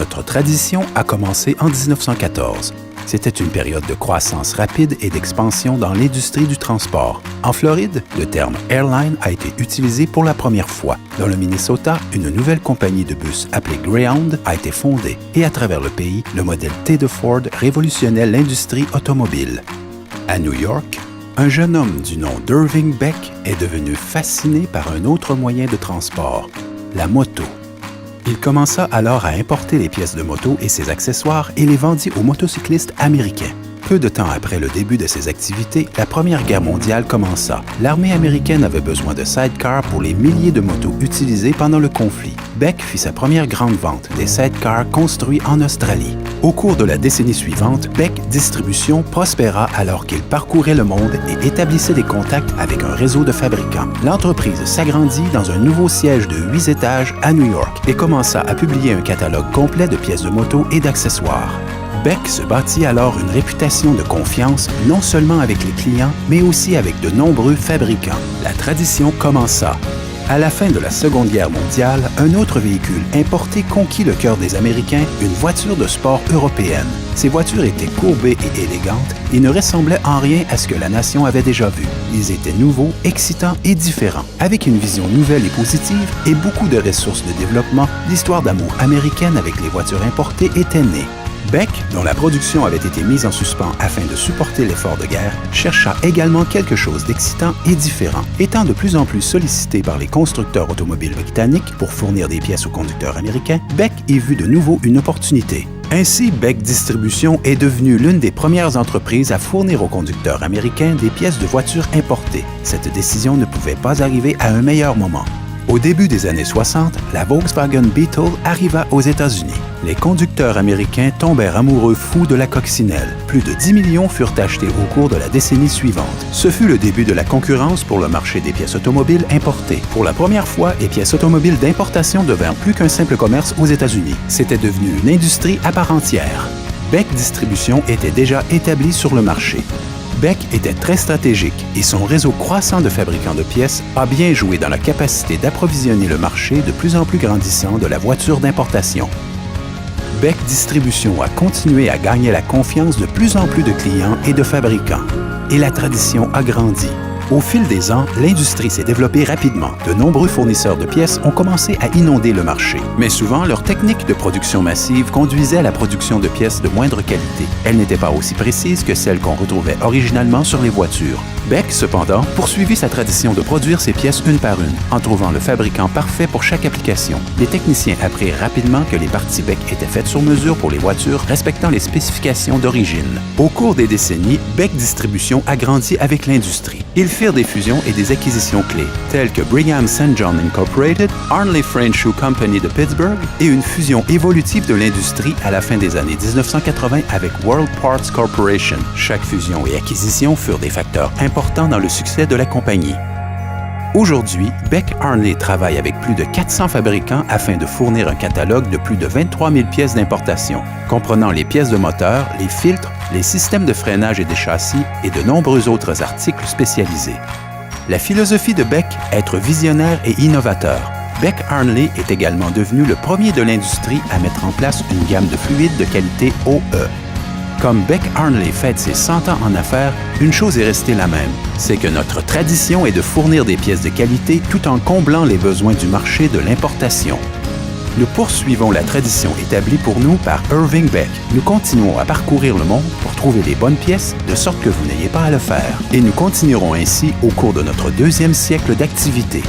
Notre tradition a commencé en 1914. C'était une période de croissance rapide et d'expansion dans l'industrie du transport. En Floride, le terme « airline » a été utilisé pour la première fois. Dans le Minnesota, une nouvelle compagnie de bus appelée Greyhound a été fondée et à travers le pays, le modèle T de Ford révolutionnait l'industrie automobile. À New York, un jeune homme du nom d'Irving Beck est devenu fasciné par un autre moyen de transport, la moto. Il commença alors à importer les pièces de moto et ses accessoires et les vendit aux motocyclistes américains. Peu de temps après le début de ses activités, la Première Guerre mondiale commença. L'armée américaine avait besoin de sidecars pour les milliers de motos utilisées pendant le conflit. Beck fit sa première grande vente des sidecars construits en Australie. Au cours de la décennie suivante, Beck Distribution prospéra alors qu'il parcourait le monde et établissait des contacts avec un réseau de fabricants. L'entreprise s'agrandit dans un nouveau siège de 8 étages à New York et commença à publier un catalogue complet de pièces de moto et d'accessoires. Beck se bâtit alors une réputation de confiance non seulement avec les clients, mais aussi avec de nombreux fabricants. La tradition commença. À la fin de la Seconde Guerre mondiale, un autre véhicule importé conquit le cœur des Américains, une voiture de sport européenne. Ces voitures étaient courbées et élégantes et ne ressemblaient en rien à ce que la nation avait déjà vu. Ils étaient nouveaux, excitants et différents. Avec une vision nouvelle et positive et beaucoup de ressources de développement, l'histoire d'amour américaine avec les voitures importées était née. Beck, dont la production avait été mise en suspens afin de supporter l'effort de guerre, chercha également quelque chose d'excitant et différent. Étant de plus en plus sollicité par les constructeurs automobiles britanniques pour fournir des pièces aux conducteurs américains, Beck y vit de nouveau une opportunité. Ainsi, Beck Distribution est devenue l'une des premières entreprises à fournir aux conducteurs américains des pièces de voitures importées. Cette décision ne pouvait pas arriver à un meilleur moment. Au début des années 60, la Volkswagen Beetle arriva aux États-Unis. Les conducteurs américains tombèrent amoureux fous de la coccinelle. Plus de 10 millions furent achetés au cours de la décennie suivante. Ce fut le début de la concurrence pour le marché des pièces automobiles importées. Pour la première fois, les pièces automobiles d'importation devinrent plus qu'un simple commerce aux États-Unis. C'était devenu une industrie à part entière. Beck Distribution était déjà établi sur le marché. Beck était très stratégique et son réseau croissant de fabricants de pièces a bien joué dans la capacité d'approvisionner le marché de plus en plus grandissant de la voiture d'importation. Beck Distribution a continué à gagner la confiance de plus en plus de clients et de fabricants. Et la tradition a grandi. Au fil des ans, l'industrie s'est développée rapidement. De nombreux fournisseurs de pièces ont commencé à inonder le marché. Mais souvent, leur technique de production massive conduisait à la production de pièces de moindre qualité. Elles n'étaient pas aussi précises que celles qu'on retrouvait originalement sur les voitures. Beck, cependant, poursuivit sa tradition de produire ses pièces une par une, en trouvant le fabricant parfait pour chaque application. Les techniciens apprirent rapidement que les parties Beck étaient faites sur mesure pour les voitures, respectant les spécifications d'origine. Au cours des décennies, Beck Distribution a grandi avec l'industrie. Ils firent des fusions et des acquisitions clés, telles que Brigham St. John Incorporated, Arnley French Shoe Company de Pittsburgh et une fusion évolutive de l'industrie à la fin des années 1980 avec World Parts Corporation. Chaque fusion et acquisition furent des facteurs importants dans le succès de la compagnie. Aujourd'hui, Beck Arnley travaille avec plus de 400 fabricants afin de fournir un catalogue de plus de 23 000 pièces d'importation, comprenant les pièces de moteur, les filtres, les systèmes de freinage et des châssis et de nombreux autres articles spécialisés. La philosophie de Beck, être visionnaire et innovateur. Beck Arnley est également devenu le premier de l'industrie à mettre en place une gamme de fluides de qualité OE. Comme Beck Arnley fête ses 100 ans en affaires, une chose est restée la même, c'est que notre tradition est de fournir des pièces de qualité tout en comblant les besoins du marché de l'importation. Nous poursuivons la tradition établie pour nous par Irving Beck. Nous continuons à parcourir le monde pour trouver les bonnes pièces de sorte que vous n'ayez pas à le faire. Et nous continuerons ainsi au cours de notre 2e siècle d'activité.